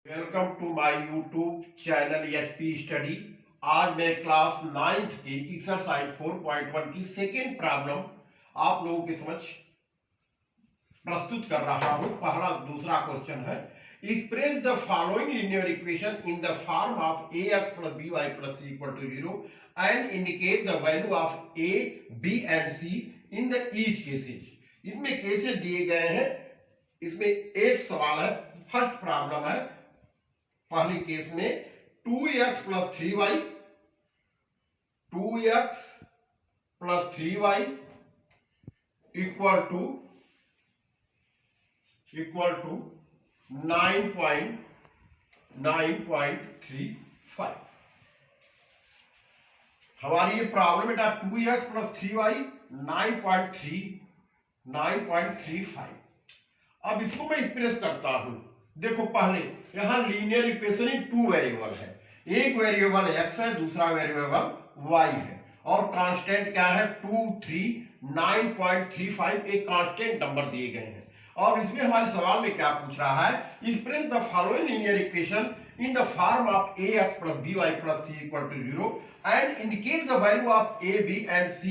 Welcome to my YouTube channel HP study. आज मैं class 9th की एक्सरसाइज 4.1 की सेकेंड प्रॉब्लम आप लोगों के समझ प्रस्तुत कर रहा हूं। पहला दूसरा क्वेश्चन है, express the following linear equation in the form of a x plus B Y plus C equal to 0 and indicate the value of a b and c in the each cases. इनमें cases दिए गए हैं। इसमें एक सवाल है, first problem है। पहली केस में 2x plus 3y 2x plus 3y equal to 9.35। हमारी ये प्रॉब्लम बेटा 2x प्लस 3y 9.35। अब इसको मैं एक्सप्रेस करता हूं। देखो पहले यहां लीनियर इक्वेशन इन टू वेरिएबल है। एक वेरिएबल x है, दूसरा वेरिएबल y है और कांस्टेंट क्या है 2, 3, 9.35 एक कांस्टेंट नंबर दिए गए हैं। और इसमें हमारे सवाल में क्या पूछ रहा है, express the following linear equation in the form of ax plus by plus c equal to 0 and indicate the value of a, b and c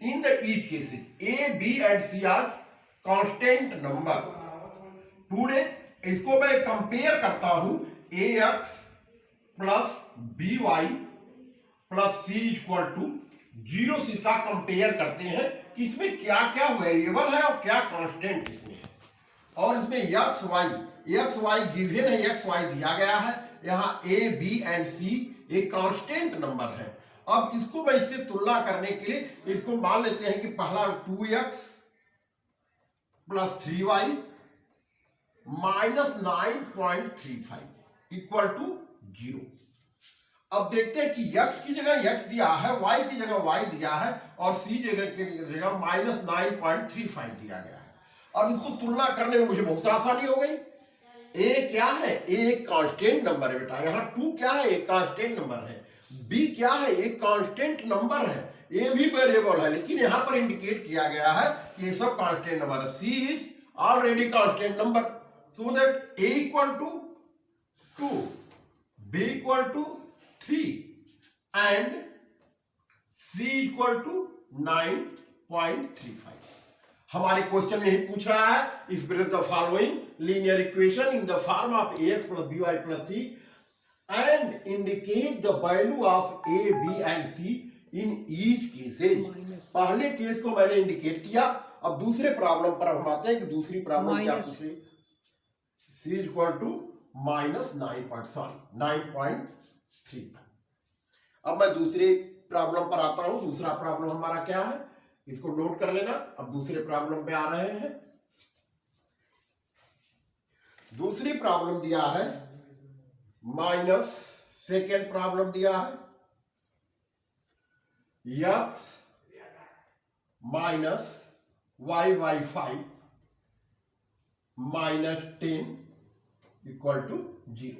in the each cases. a, b and c are constant number. Today इसको मैं compare करता हूं ax plus by plus c equal to 0 से इसका compare करते हैं कि इसमें क्या क्या वेरिएबल है और क्या कांस्टेंट इसमें है। और इसमें एक्स वाई गिवन है, एक्स वाई दिया गया है। यहाँ a, b एंड c एक कांस्टेंट नंबर है। अब इसको मैं इससे तुलना करने के लिए इसको मान लेते हैं कि पहला 2x plus 3y minus 9.35 equal to 0। अब देखते हैं कि x की जगह x दिया है, y की जगह y दिया है और c जगह की जगह माइनस 9.35 दिया गया है। अब इसको तुलना करने में मुझे बहुत आसानी हो गई। a क्या है, a एक कांस्टेंट नंबर है बेटा। यहाँ 2 क्या है, एक कांस्टेंट नंबर है। b क्या है, एक कांस्टेंट नंबर है। a भी वेरिएबल है लेकिन यहाँ पर इंडिकेट किया गया है कि ये सब कांस्टेंट नंबर है। c is already constant number, so that a equal to 2, b equal to 3 and c equal to 9.35। हमारे क्वेश्चन में ही पूछ रहा है, express the following linear equation in the form of ax plus by plus c and indicate the value of a, b and c in each cases. पहले case को मैंने indicate किया। अब दूसरे प्रॉब्लम पर हम आते हैं कि दूसरी प्रॉब्लम क्या पूछ रही है। c equal to minus 9.3। अब मैं दूसरे प्रॉब्लम पर आता हूं। दूसरा प्रॉब्लम हमारा क्या है, इसको नोट कर लेना। अब दूसरे प्रॉब्लम पे आ रहे हैं। दूसरी प्रॉब्लम दिया है माइनस, सेकेंड प्रॉब्लम दिया है x minus y/5 minus 10 equal to 0।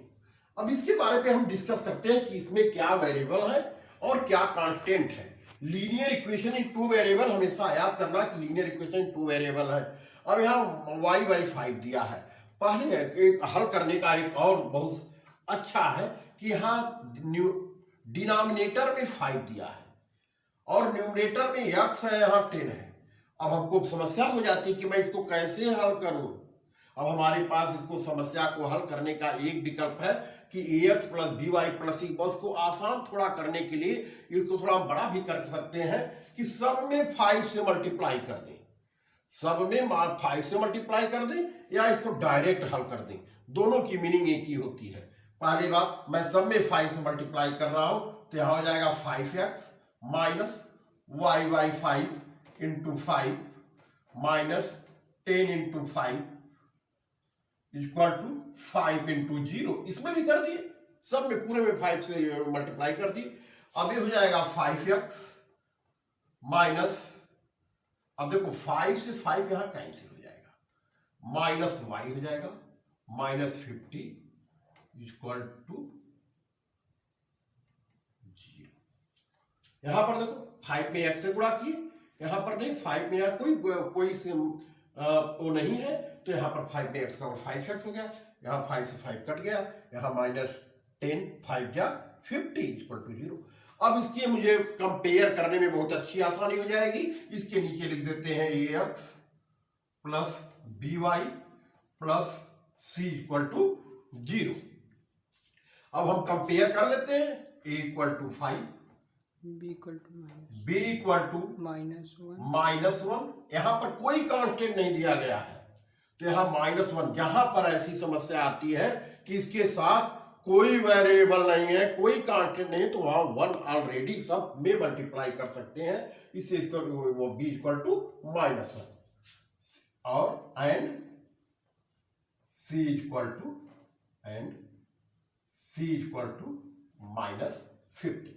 अब इसके बारे में हम डिस्कस करते हैं कि इसमें क्या वेरिएबल है और क्या कांस्टेंट है। लीनियर इक्वेशन इन टू वेरिएबल, हमेशा याद करना कि लीनियर इक्वेशन इन टू वेरिएबल है। अब यहाँ y/5 दिया है। पहले एक हल करने का एक और बहुत अच्छा है कि यहाँ डिनोमिनेटर में 5 दिया है और न्यूमरेटर में x है, यहाँ 10 है। अब हमको समस्या हो जाती है कि मैं इसको कैसे हल करूं। अब हमारे पास इसको समस्या को हल करने का एक विकल्प है कि ax plus by plus c। बस को आसान थोड़ा करने के लिए इसको थोड़ा बड़ा भी कर सकते हैं कि सब में 5 से मल्टीप्लाई कर दें, सब में 5 से मल्टीप्लाई कर दें या इसको डायरेक्ट हल कर दें। दोनों की मीनिंग एक ही होती है। पहली बात, मैं सब में 5 से मल्टीप्लाई कर रहा हूं तो यहां हो जाएगा 5x minus y/5 into 5 minus 10 into 5 equal to 5 into 0। इसमें भी कर दिए, सब में पूरे में 5 से मल्टीप्लाई कर दिए। अब ये हो जाएगा 5x माइनस, अब देखो 5 से 5 यहां कैंसिल हो जाएगा, माइनस y हो जाएगा माइनस 50 इक्वल टू 0। यहां पर देखो 5 में x से गुणा किए, यहां पर नहीं 5 में यार कोई वो नहीं है, तो यहाँ पर 5x का 5x हो गया, यहाँ 5 से 5 कट गया, यहाँ -10 5 जा 50 = 0। अब इसके मुझे कंपेयर करने में बहुत अच्छी आसानी हो जाएगी। इसके नीचे लिख देते हैं ax plus by plus c = 0। अब हम कंपेयर कर लेते हैं, a = 5, b = -1। यहाँ पर कोई कांस्टेंट नहीं दिया गया है, तो यहाँ -1। जहां पर ऐसी समस्या आती है कि इसके साथ कोई वेरिएबल नहीं है, कोई कांस्टेंट नहीं, तो वहां 1 ऑलरेडी सब में मल्टीप्लाई कर सकते हैं। इससे इसका वो b = -1 और एंड c = -50।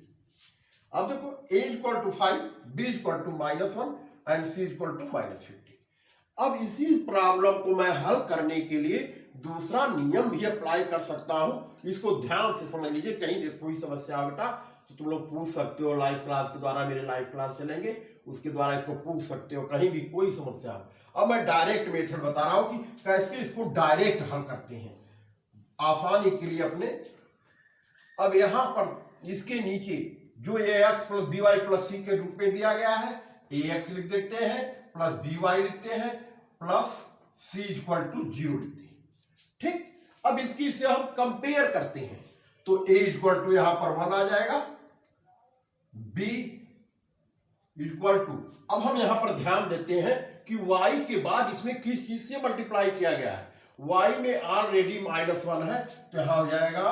अब देखो a = 5, b = -1 एंड c = -50। अब इसी प्रॉब्लम को मैं हल करने के लिए दूसरा नियम भी अप्लाई कर सकता हूं। इसको ध्यान से समझ लीजिए, कहीं कोई समस्या हो बेटा तो तुम लोग पूछ सकते हो, लाइव क्लास के द्वारा, मेरे लाइव क्लास चलेंगे उसके द्वारा इसको पूछ सकते हो, कहीं भी कोई समस्या हो। अब मैं डायरेक्ट मेथड बता रहा हूं कि कैसे इसको डायरेक्ट हल करते हैं आसानी के लिए अपने। अब यहां पर इसके नीचे जो ax plus by plus c के रूप में दिया गया है, ax लिख देते हैं प्लस by लिखते हैं प्लस c = 0 लिखते हैं। ठीक, अब इसकी से हम कंपेयर करते हैं, तो a = यहां पर 1 आ जाएगा, b = अब हम यहां पर ध्यान देते हैं कि y के बाद इसमें किस चीज से मल्टीप्लाई किया गया है। y में ऑलरेडी -1 है, तो यहां हो जाएगा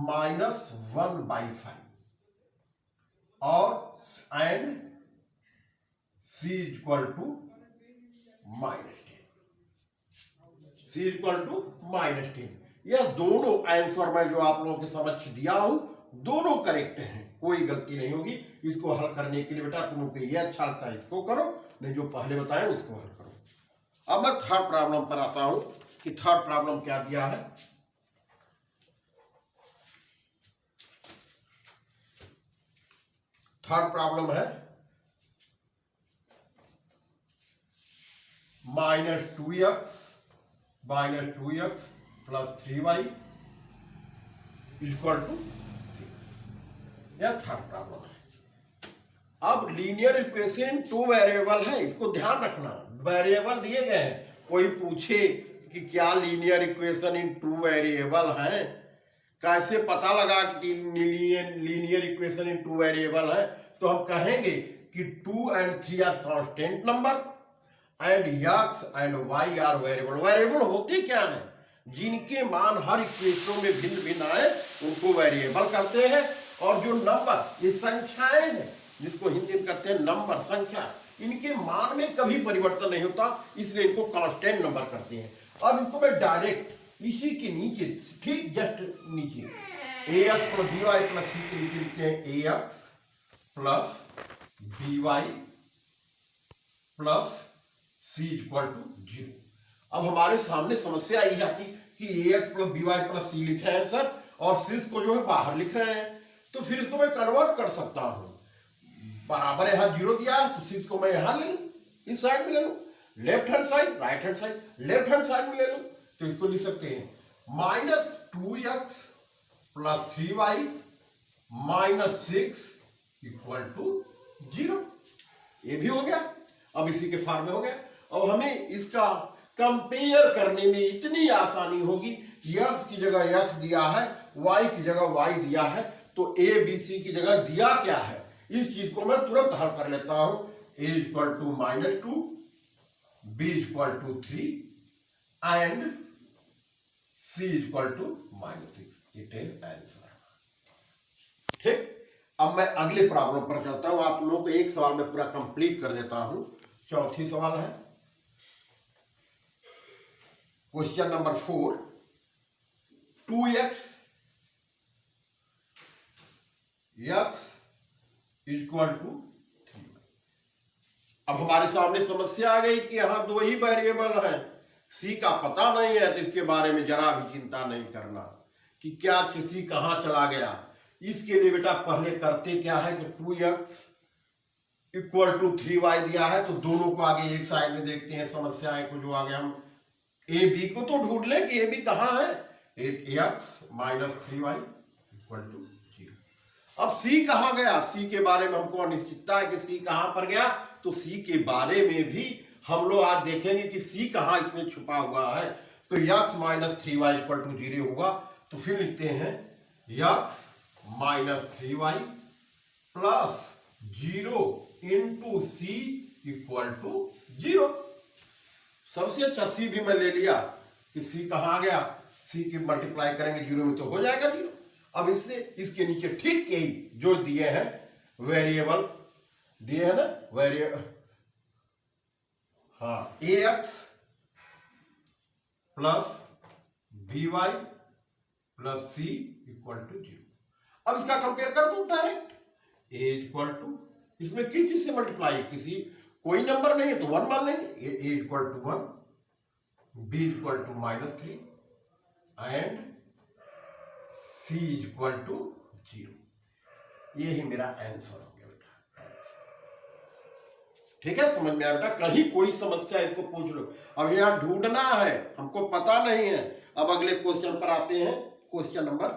-1/5 और एंड c = -10। यह दोनों आंसर मैं जो आप लोगों के समक्ष दिया हूं, दोनों करेक्ट हैं, कोई गलती नहीं होगी। इसको हल करने के लिए बेटा तुम लोग को ये अच्छा लगता है इसको करो, नहीं जो पहले बताया उसको हल करो। अब मैं थर्ड प्रॉब्लम पर आता हूं कि थर्ड प्रॉब्लम क्या दिया है। थर्ड प्रॉब्लम है -2x प्लस 3y = 6। यह थर्ड प्रॉब्लम है। अब लीनियर इक्वेशन 2 वेरिएबल है, इसको ध्यान रखना, वेरिएबल दिए गए हैं। कोई पूछे कि क्या लीनियर इक्वेशन इन 2 वेरिएबल है, कैसे पता लगा कि लीनियर इक्वेशन इन 2 वेरिएबल है, तो हम कहेंगे कि 2 and 3 are constant number and x and y are variable. Variable होते क्या है, जिनके मान हर इक्वेशन में भिन्न भिन्न आए उनको वेरिएबल करते हैं। और जो नंबर, ये संख्याएं हैं, जिसको हिंदी में कहते हैं नंबर, संख्या, इनके मान में कभी परिवर्तन नहीं होता, इसलिए इनको कांस्टेंट नंबर करते हैं। अब इसको मैं डायरेक्ट इसी के नीचे, ठीक जस्ट नीचे, ax plus by plus c के नीचे लिखते हैं ax plus by plus c = 0। अब हमारे सामने समस्या आई आती कि ax plus by plus c लिख रहे हैं सर, और cis को जो है बाहर लिख रहे हैं, तो फिर इसको मैं कन्वर्ट कर सकता हूं। बराबर यहां 0 दिया है, तो cis को मैं यहां ले लूं, इस साइड में ले लूं, left hand side, right hand side, left hand side में ले लूं, तो इसको लिख सकते हैं -2x प्लस 3y -6 = 0। ये भी हो गया, अब इसी के फॉर्म में हो गया। अब हमें इसका कंपेयर करने में इतनी आसानी होगी, x की जगह x दिया है, y की जगह y दिया है, तो a b c की जगह दिया क्या है, इस चीज को मैं तुरंत हल कर लेता हूं। a = -2, b = 3 and c = -6। It is answer. ठीक, अब मैं अगले प्रॉब्लम पर चलता हूं। आप लोगों को एक सवाल में पूरा कंप्लीट कर देता हूं। चौथी सवाल है, क्वेश्चन नंबर 4, 2x = 3। अब हमारे सामने समस्या आ गई कि यहां 2 ही वेरिएबल हैं, c का पता नहीं है, तो इसके बारे में जरा भी चिंता नहीं करना कि क्या किसी कहां चला गया। इसके लिए बेटा पहले करते क्या है कि 2x इक्वल टू 3y दिया है, तो दोनों को आगे एक साइड में देखते हैं समस्याएं को। जो आगे हम ए बी को तो ढूंढ लें कि ए बी कहाँ है। 8x minus 3y equal to 0। अब सी कहाँ गया, सी के बारे में हमको अनिश्चितता है कि सी कहाँ पर गया। तो सी के बारे में भी हम लोग आज देखेंगे कि सी कहाँ इसमें छुपा हुआ है। तो x minus 3y equal to 0 होगा। तो फिर लिखते हैं x minus 3y plus 0 into c equal to 0। सबसे अच्छा सी भी मैं ले लिया कि सी कहाँ गया, सी की मल्टीप्लाई करेंगे 0 में तो हो जाएगा 0। अब इससे इसके नीचे ठीक यही जो दिए हैं वेरिएबल दिए हैं ना, वेरिएबल हाँ ax plus by plus C equal to 0। अब इसका कंपेयर कर दो डायरेक्ट। a इक्वल टू, इसमें किस चीज से मल्टीप्लाई है, किसी कोई नंबर नहीं है तो 1 मान लेंगे। a equal to 1, b equal to minus 3 and c equal to 0। यही मेरा आंसर हो गया बेटा। ठीक है, समझ में आया बेटा। कहीं कोई समस्या इसको पूछ लो। अब यहां ढूंढना है, हमको पता नहीं है। अब अगले क्वेश्चन पर आते हैं, क्वेश्चन नंबर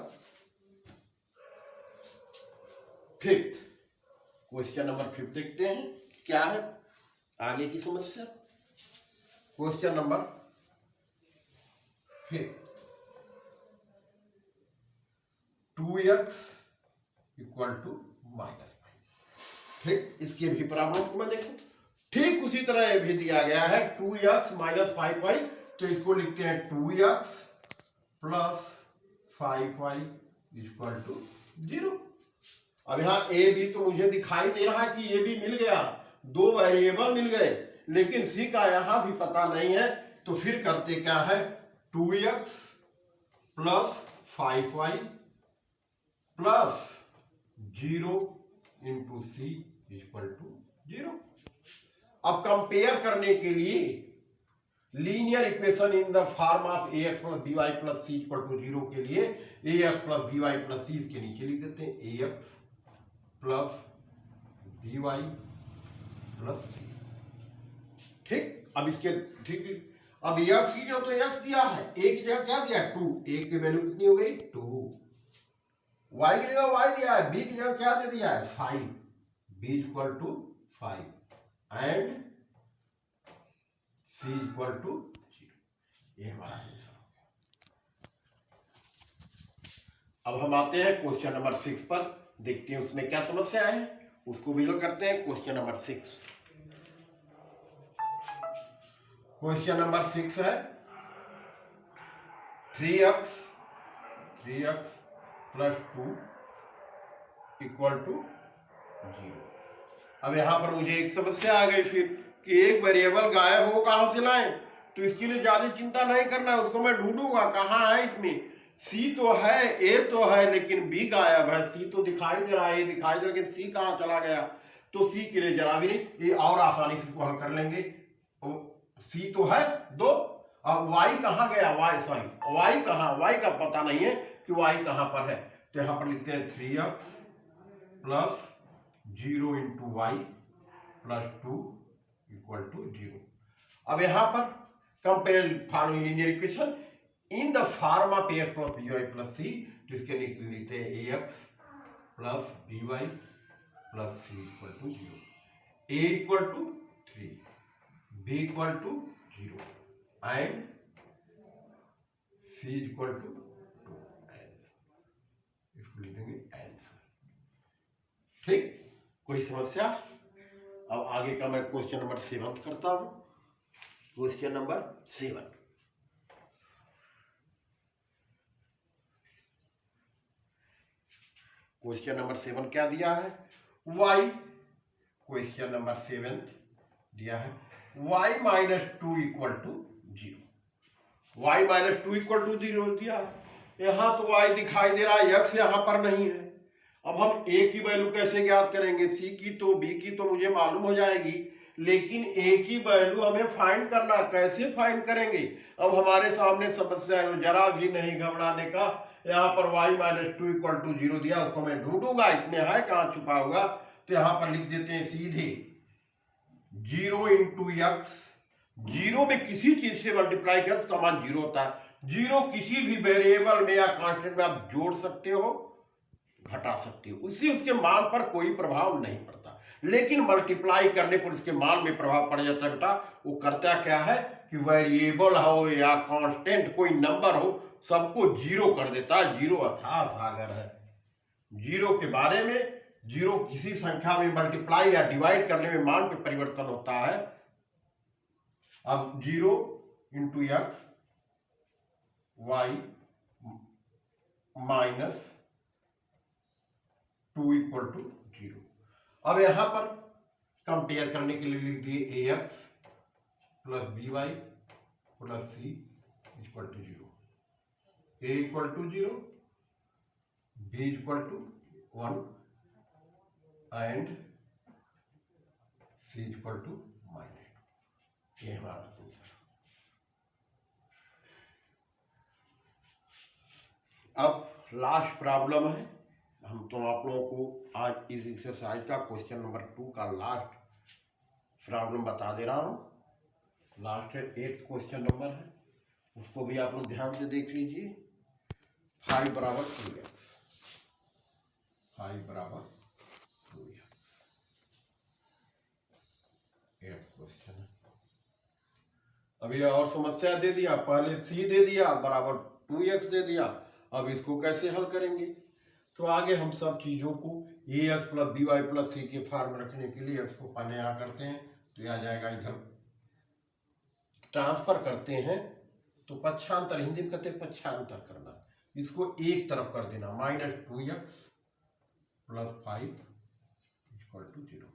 5। क्वेश्चन नंबर 5 देखते हैं क्या है आगे की समस्या। Question number 5, 2x equal to minus 5। ठीक, इसके भी प्रॉब्लम को मैं देखूं। ठीक उसी तरह ये भी दिया गया है 2x माइनस 5y। तो इसको लिखते हैं 2x plus 5y equal to 0। अब यहाँ ए बी तो मुझे दिखाई दे रहा है कि ये भी मिल गया, दो वेरिएबल मिल गए, लेकिन सी का यहां भी पता नहीं है। तो फिर करते क्या है, 2x plus 5y plus 0 into c equal to 0। अब कंपेयर करने के लिए linear equation in the form of ax plus by plus C equal to 0 के लिए ax plus by plus c इसके नीचे लिख देते हैं ax plus by plus c. ठीक, अब इसके ठीक, अब x की जगह तो x दिया है, a की जगह क्या दिया है 2, a की वैल्यू कितनी हो गई 2, y की जगह y दिया है, b की जगह क्या दे दिया है 5, b equal to 5 and c equal to 0। ये हमारा आंसर हो गया। अब हम आते हैं क्वेश्चन नंबर 6 पर, देखते हैं उसमें क्या समस्या है, उसको भी हल करते हैं। क्वेश्चन नंबर 6, क्वेश्चन नंबर 6 है 3x प्लस 2 इक्वल टू 0। अब यहां पर मुझे एक समस्या आ गई फिर कि एक वेरिएबल गायब हो, कहां से लाएं। तो इसके लिए ज्यादा चिंता नहीं करना है, उसको मैं ढूंढूंगा कहां है। इसमें सी तो है, ए तो है, लेकिन बी गायब है। सी तो दिखाई दे रहा है, ए दिखाई दे रहा है, लेकिन सी कहां चला गया। तो सी के लिए जरा भी नहीं, ये और आसानी से इसको हल कर लेंगे। सी तो है 2, अब y कहां गया, y कहां, y का पता नहीं है कि y कहां पर है। तो यहां पर लिखते हैं 3x plus 0 into y plus 2 equal to 0। अब यहां पर compare following linear equation in the form of ax plus by plus c। तो इसके लिए लिखते हैं ax plus by plus c equal to 0, a equal to 3, b equal to 0 and c equal to 2। इसको लिखेंगे आंसर। ठीक, कोई समस्या। अब आगे का मैं क्वेश्चन नंबर 7 करता हूं। क्वेश्चन नंबर 7, क्वेश्चन नंबर 7 क्या दिया है, y। क्वेश्चन नंबर 7 दिया है y minus 2 equal to 0। y minus 2 equal to 0 दिया। यहां तो y दिखाई दे रहा है, x यहां पर नहीं है। अब हम a की वैल्यू कैसे ज्ञात करेंगे, c की तो b की तो मुझे मालूम हो जाएगी, लेकिन a की वैल्यू हमें फाइंड करना, कैसे फाइंड करेंगे। अब हमारे सामने समस्या है, जरा भी नहीं घबराने का। यहाँ पर y माइनस 2 इक्वल टू 0 दिया, उसको मैं ढूंढूंगा इसमें है कहाँ छुपा हुआ। तो यहां पर लिख देते हैं सीधे 0 इंटू एक्स। 0 में किसी चीज से मल्टीप्लाई किया उसका मान 0 होता है। 0 किसी भी वेरिएबल में या कांस्टेंट में आप जोड़ सकते हो, घटा सकते हो, उससे उसके मान पर कोई प्रभाव नहीं पड़ता। लेकिन मल्टीप्लाई करने पर उसके मान में प्रभाव पड़ जाता है बेटा। वो करता क्या है कि वेरिएबल हो या कांस्टेंट कोई नंबर हो, सबको 0 कर देता है। 0 अथाह सागर है। 0 के बारे में, 0 किसी संख्या में मल्टीप्लाई या डिवाइड करने में मान पे परिवर्तन होता है। अब 0 into x y minus 2 equal to 0। अब यहां पर कंपेयर करने के लिए लिख दिए A x plus B Y plus C equal to 0। A equal to 0, B equal to 1 and C equal to -2। ये हमारा आंसर। अब लास्ट प्रॉब्लम है। हम तो आप लोगों को आज इस एक्सरसाइज का क्वेश्चन नंबर 2 का लास्ट प्रॉब्लम बता दे रहा हूं। लास्ट 8th क्वेश्चन नंबर है, उसको भी आप लोग ध्यान से देख लीजिए। 5 बराबर 2x, 5 बराबर 2x, 8th क्वेश्चन है। अभी और समस्या दे दिया, पहले c दे दिया बराबर 2x दे दिया। अब इसको कैसे हल करेंगे? तो आगे हम सब चीजों को ax plus B Y plus C के फॉर्म में रखने के लिए x को पहले यहाँ करते हैं, तो यह आ जाएगा, इधर ट्रांसफर करते हैं तो पक्षांतर, हिंदी में कहते हैं पक्षांतर करना, इसको एक तरफ कर देना, -2x प्लस 5 इक्वल टू 0।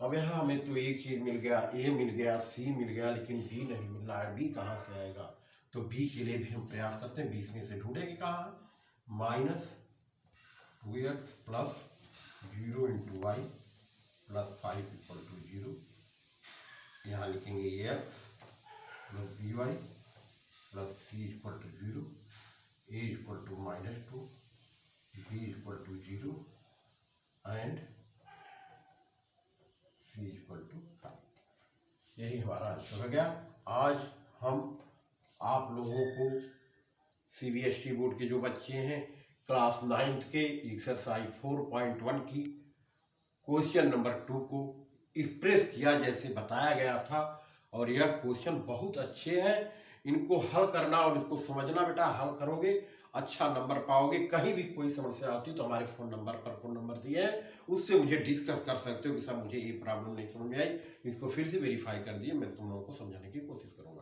अब यहाँ हमें तो एक चीज मिल गया, a मिल गया, c मिल गया, लेकिन b नहीं मिल रहा है। b कहाँ से आएगा? तो b के लिए भी हम प्रयास करते हैं। 20 में से ढूंढेंगे कहाँ? -2x plus 0 into y plus 5 equal to 0। यहाँ लिखेंगे ax plus B Y plus C equal to 0, a equal to -2, b equal to 0 and c equal to 5। यही हमारा आंसर हो गया। आज हम आप लोगों को CBSE बोर्ड के जो बच्चे हैं क्लास 9th के एक्सरसाइज 4.1 की क्वेश्चन नंबर 2 को एक्सप्रेस किया जैसे बताया गया था। और यह क्वेश्चन बहुत अच्छे हैं, इनको हल करना और इसको समझना बेटा। हल करोगे अच्छा नंबर पाओगे। कहीं भी कोई समस्या होती है तो हमारे फ़ोन नंबर दिए हैं, उससे मुझे डिस्कस कर सकते हो कि सर मुझे ये प्रॉब्लम नहीं समझ में आई, इसको फिर से वेरीफाई कर दिए, मैं तुम लोगों को समझाने की कोशिश करूँगा।